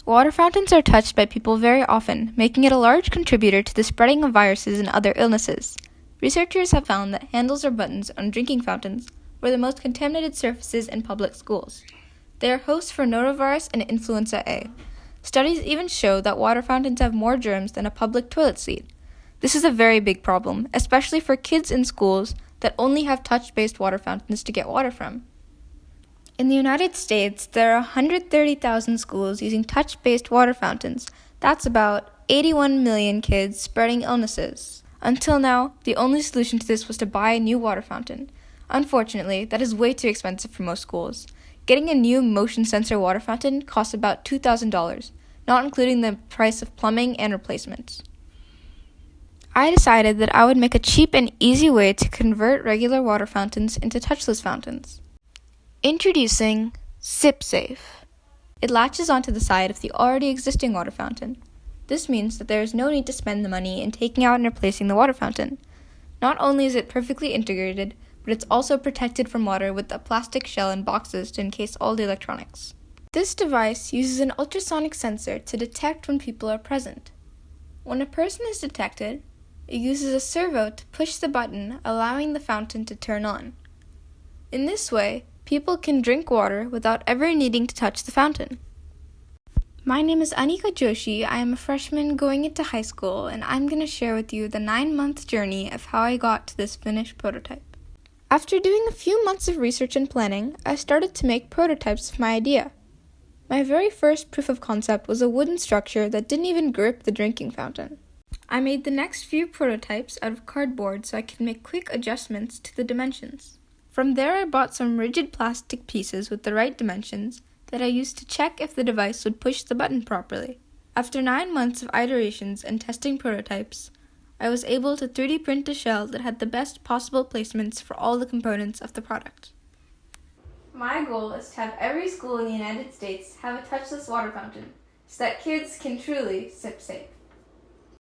Water fountains are touched by people very often, making it a large contributor to the spreading of viruses and other illnesses. Researchers have found that handles or buttons on drinking fountains were the most contaminated surfaces in public schools. They are hosts for norovirus and influenza A. Studies even show that water fountains have more germs than a public toilet seat. This is a very big problem, especially for kids in schools that only have touch-based water fountains to get water from. In the United States, there are 130,000 schools using touch-based water fountains. That's about 81 million kids spreading illnesses. Until now, the only solution to this was to buy a new water fountain. Unfortunately, that is way too expensive for most schools. Getting a new motion sensor water fountain costs about $2,000, not including the price of plumbing and replacements. I decided that I would make a cheap and easy way to convert regular water fountains into touchless fountains. Introducing safesip. It latches onto the side of the already existing water fountain. This means that there is no need to spend the money in taking out and replacing the water fountain. Not only is it perfectly integrated, but it's also protected from water with a plastic shell and boxes to encase all the electronics. This device uses an ultrasonic sensor to detect when people are present. When a person is detected, it uses a servo to push the button, allowing the fountain to turn on. In this way, people can drink water without ever needing to touch the fountain. My name is Anika Joshi. I am a freshman going into high school, and I'm going to share with you the 9-month journey of how I got to this finished prototype. After doing a few months of research and planning, I started to make prototypes of my idea. My very first proof of concept was a wooden structure that didn't even grip the drinking fountain. I made the next few prototypes out of cardboard so I could make quick adjustments to the dimensions. From there, I bought some rigid plastic pieces with the right dimensions that I used to check if the device would push the button properly. After 9 months of iterations and testing prototypes, I was able to 3D print a shell that had the best possible placements for all the components of the product. My goal is to have every school in the United States have a touchless water fountain so that kids can truly sip safe.